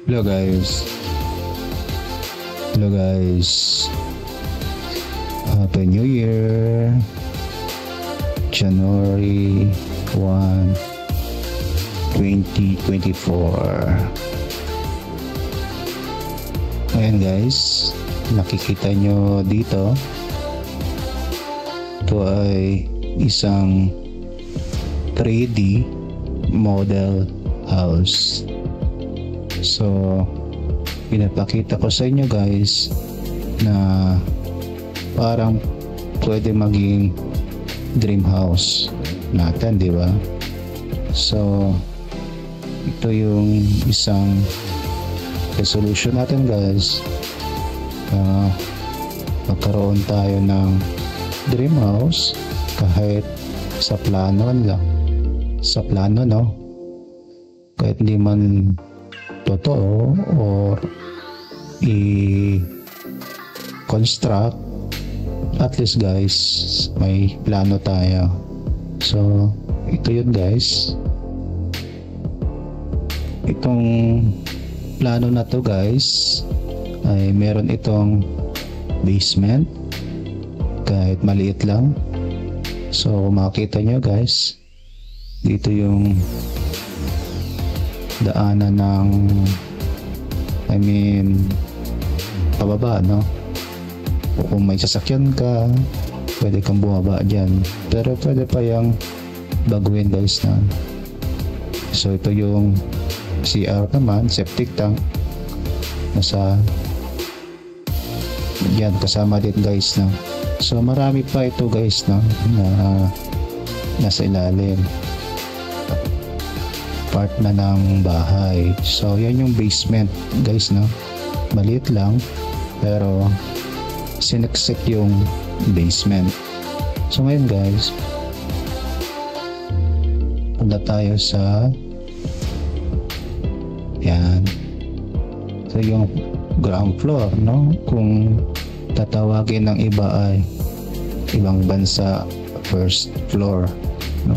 Hello guys. Hello guys. Happy New Year. January 1, 2024. Ayan guys, nakikita nyo dito, ito ay isang 3D model house. So pinapakita ko sa inyo guys na parang pwede maging dream house natin, di ba? So ito yung isang resolution natin guys, magkaroon tayo ng dream house kahit sa plano lang, sa plano, no? Kahit hindi man totoo or i-construct, at least guys may plano tayo. So ito yun guys, itong plano na to guys ay meron itong basement kahit maliit lang. So makita nyo guys, dito yung daanan ng pababa, no? O kung may sasakyan ka, pwede kang bumaba dyan, pero pwede pa yung baguhin guys na. So ito yung CR naman, septic tank, nasa yan, kasama din guys na. So marami pa ito guys na nasa ilalim, part na ng bahay. So yan yung basement guys, no? Maliit lang pero sineksek yung basement. So ngayon guys, punta tayo sa yan. So yung ground floor, no? Kung tatawagin ng iba ay ibang bansa, first floor, no?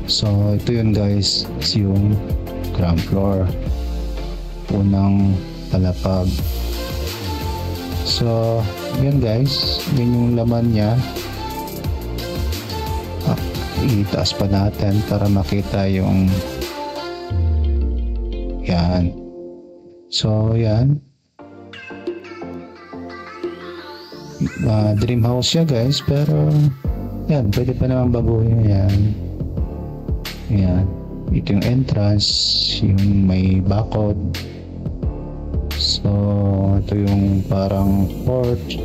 So ito yun guys, yung ground floor, unang palapag. So yun guys, yun yung laman nya. Itaas pa natin para makita yung yan. So yan, dream house siya guys, pero yan, pwede pa naman baguhin yan. Yan, ito yung entrance, yung may bakod. So ito yung parang porch.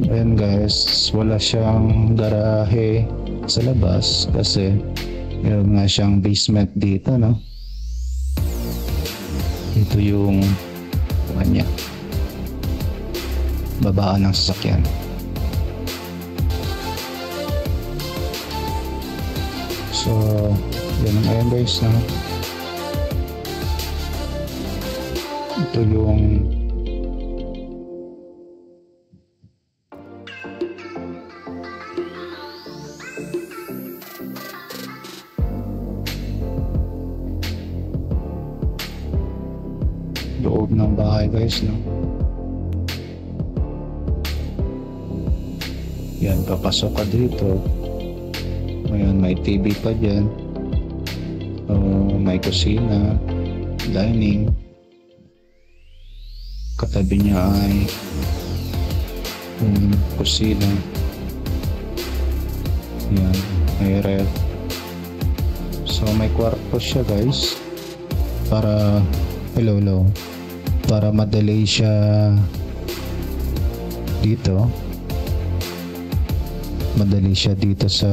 Ayan guys, wala siyang garahe sa labas kasi meron nga siyang basement dito, no? Ito yung kanya babaan ng sasakyan. So yan ang ayan guys, no? Ito yung loob ng bahay guys, no? Yan, papasok ka dito. Ngayon may TV pa dyan, may kusina, dining, katabi niya ay kusina. Yan, may ref. So may kwarto siya guys, para hello, para madali siya dito. Madali siya dito sa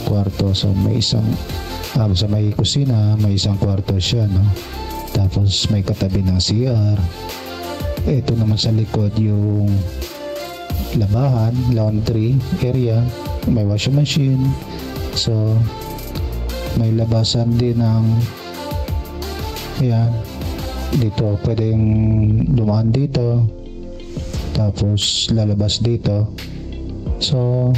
kwarto. So may isang sa may kusina, may isang kwarto siya, no? Tapos may katabi ng CR. Ito naman sa likod yung labahan, laundry area, may washing machine. So may labasan din ng ayan, dito pwedeng dumaan dito, tapos lalabas dito. So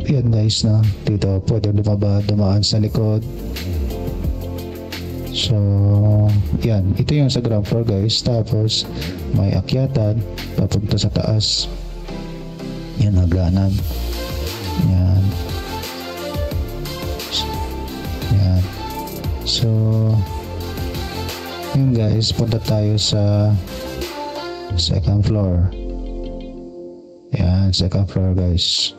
yan guys, na dito pwede dumaan sa likod. So yan, ito yung sa ground floor guys. Tapos may akyatan papunta sa taas. Yan, hagdanan. Yan. Yan. So yun guys, punta tayo sa second floor. Yan, second floor guys.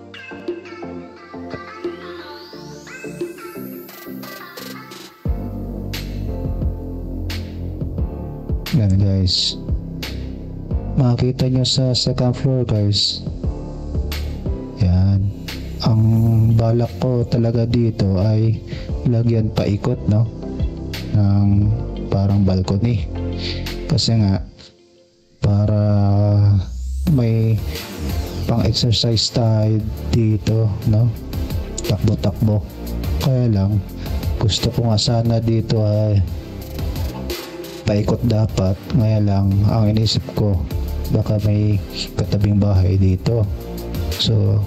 Yan guys, makikita nyo sa second floor guys. Yan, ang balak ko talaga dito ay lagyan paikot, no, ng parang balcony, kasi nga para may pang exercise tayo dito, no, takbo-takbo. Kaya lang gusto ko nga sana dito ay paikot dapat, ngayon lang ang inisip ko baka may katabing bahay dito, so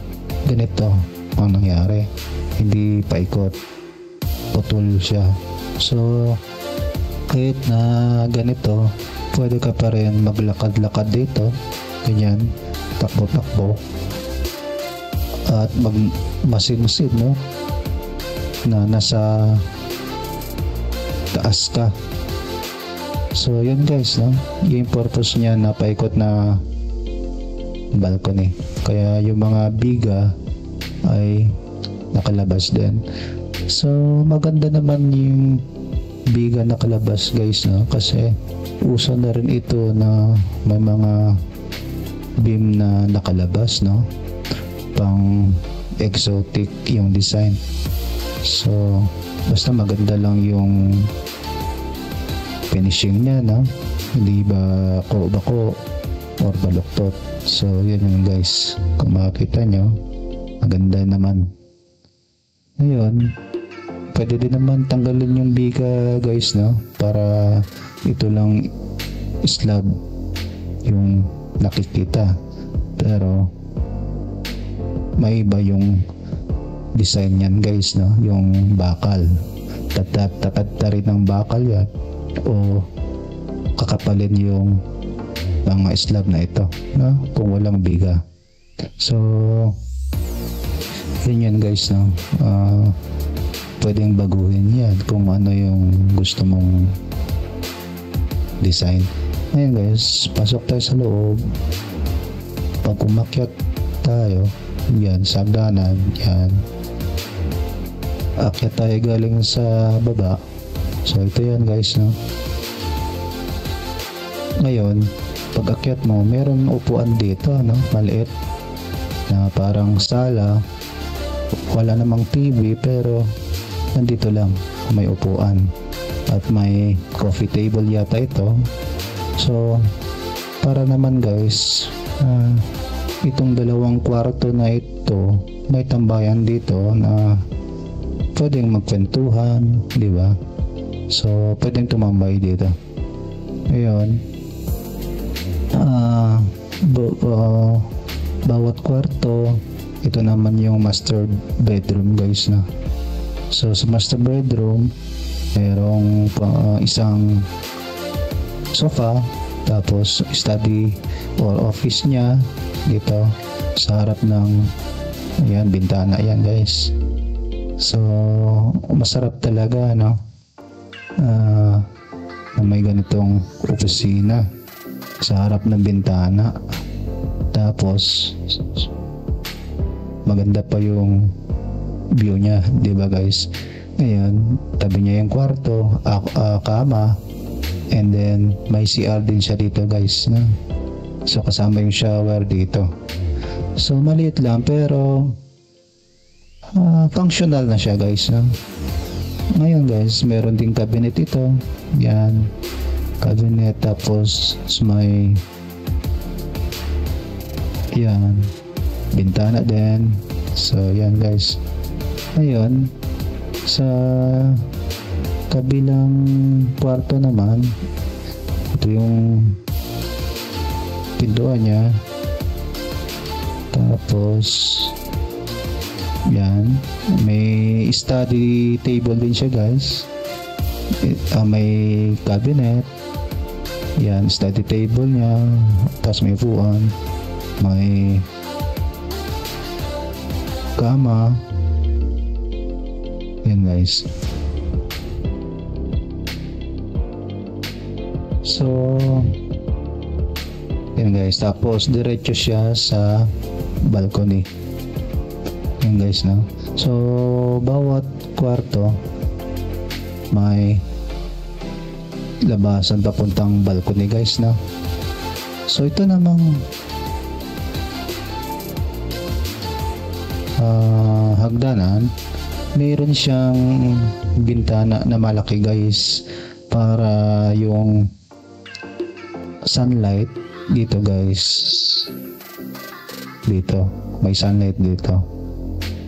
ganito ang nangyari, hindi paikot, putol siya. So kahit na ganito, pwede ka pa rin maglakad-lakad dito, ganyan, takbo-takbo at magmasid-masid, no, na nasa taas ka. So yun guys, no, yung purpose niya na paikot na balcony, kaya yung mga biga ay nakalabas din. So maganda naman yung biga nakalabas guys, no, kasi uso na rin ito na may mga beam na nakalabas, no, pang exotic yung design. So basta maganda lang yung finishing niya, no, hindi ba bako or baluktot. So yun yung guys, kung makikita nyo, maganda naman. Ngayon, pwede din naman tanggalin yung biga guys, no, para ito lang slab yung nakikita, pero may iba yung design yan guys, no, yung bakal, tatad rin ng bakal yan o kakapalin yung mga slab na ito, no, kung walang biga. So yun yan guys, no, pwedeng baguhin yan kung ano yung gusto mong design. Ngayon guys, pasok tayo sa loob. Pag umakyat tayo, yan, sa hagdanan, yan, akyat tayo galing sa baba. So ito yan guys, no. Ngayon, pag akyat mo, meron upuan dito, no, maliit na parang sala, wala namang TV, pero nandito lang may upuan at may coffee table yata ito. So para naman guys, itong dalawang kwarto na ito, may tambayan dito na pwedeng magkwentuhan, di ba? So pwedeng tumambay dito. Ayun, bawat kwarto, ito naman yung master bedroom guys, na. So sa master bedroom, merong isang sofa, tapos study or office niya dito sa harap ng, ayan, bintana yan guys. So masarap talaga, no, na may ganitong opisina sa harap ng bintana, tapos maganda pa yung view niya, di ba guys? Ngayon, tabi niya yung kwarto, kama, and then may CR din siya dito guys, no? So kasama yung shower dito. So maliit lang pero functional na siya guys, no? Ngayon guys, meron ding cabinet ito, yan, cabinet, tapos may, yan, bintana din. So yan guys. Ngayon, sa kabilang kwarto naman, ito yung pintuan niya, tapos yan, may study table din siya guys, May cabinet. Yan, study table niya. Tapos may upuan. May kama. Yan guys. So, yan guys. Tapos, diretso siya sa balcony. Yan guys, no? So, bawat kwarto may labasan papuntang balcony guys, no? So, ito namang hagdanan, mayroon siyang bintana na malaki guys para yung sunlight dito guys, dito may sunlight dito,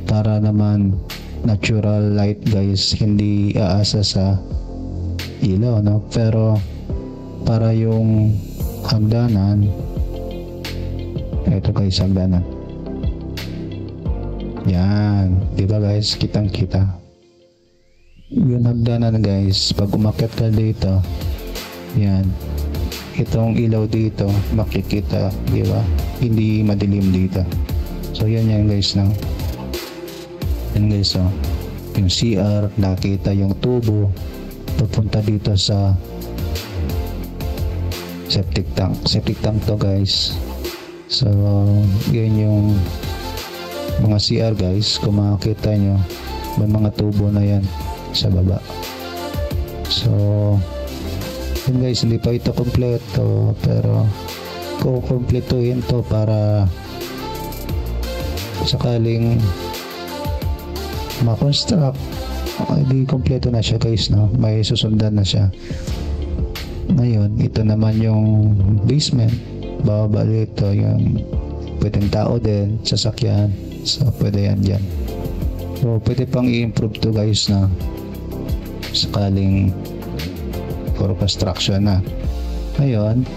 para naman natural light guys, hindi aasa sa ilaw, no? Pero para yung hagdanan, ito guys, hagdanan. Yan, diba guys, kitang kita yung hagdanan guys. Pag umakyat ka dito, yan, itong ilaw dito makikita, diba, hindi madilim dito. So yan guys, no? Yan guys, oh, yung CR, nakita yung tubo papunta dito sa septic tank to guys. So yan yung mga CR guys, kung makikita nyo may mga tubo na yan sa baba. So yun guys, hindi pa ito kompleto, pero kukumpletuhin to para sakaling ma-construct, hindi kompleto na siya guys, no? May susundan na siya. Ngayon, ito naman yung basement. Bababa dito yung pwedeng tao din, sasakyan. So pwede yan dyan. So pwede pang i-improve to guys, na sakaling for construction na. Ngayon,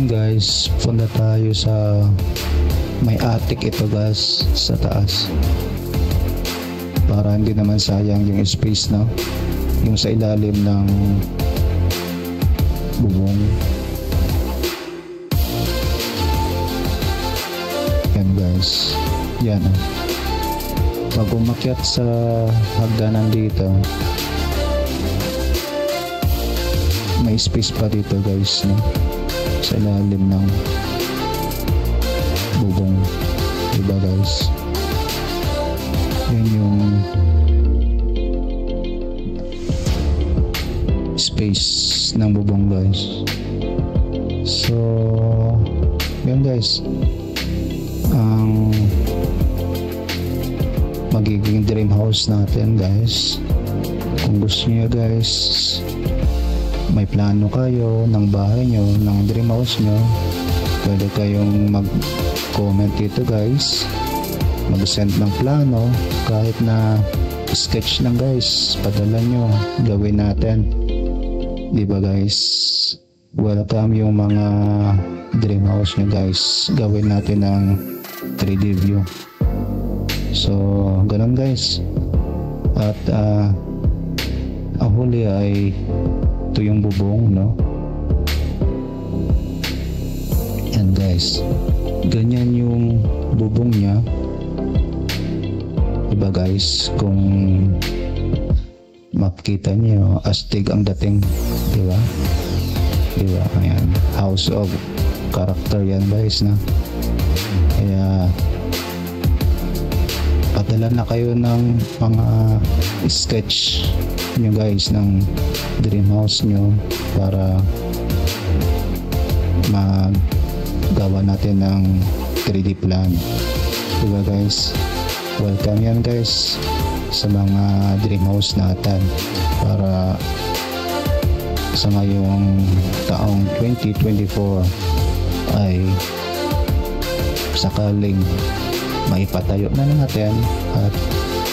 guys, punta tayo sa may attic ito guys, sa taas, para hindi naman sayang yung space, no? Yung sa ilalim ng bubong. Yan guys, yan, pag umakyat sa hagdanan dito, may space pa dito guys, no? Sa ilalim ng bubong, diba guys? Yan yung space ng bubong guys. So yan guys, ang magiging dream house natin guys. Kung gusto niyo guys, may plano kayo ng bahay nyo, ng dream house nyo, pwede kayong mag-comment dito guys, mag-send ng plano, kahit na sketch lang guys, padala nyo, gawin natin, diba guys? Welcome yung mga dream house nyo guys, gawin natin ng 3D view. So ganun guys. At ang huli ay ito yung bubong, no? Yan guys, ganyan yung bubong niya, diba guys? Kung makikita niyo, astig ang dating, diba? Diba? Ayan, house of character yan guys, na kaya padala padala na kayo ng mga sketch nyo guys ng dream house nyo para magawa natin ng 3D plan. Diba guys? Welcome yan guys sa mga dream house natin para sa ngayong taong 2024 ay sakaling maipatayo na natin at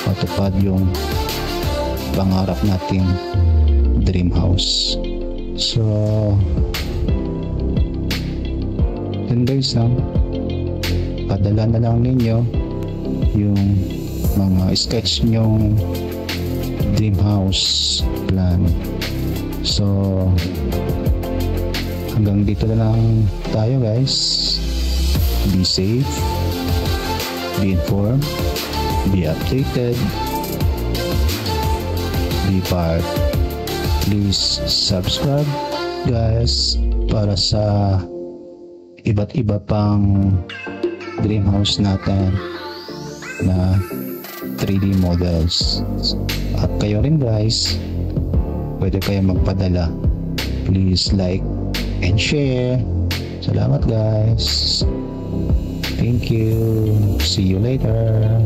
matupad yung pangarap nating dream house. So yun guys, padala na lang ninyo yung mga sketch nyong dream house plan. So hanggang dito na lang tayo guys. Be safe, be informed, be updated, be part. Please subscribe guys para sa iba't iba pang dream house natin na 3D models. At kayo rin guys, pwede kayo magpadala. Please like and share. Salamat guys. Thank you. See you later.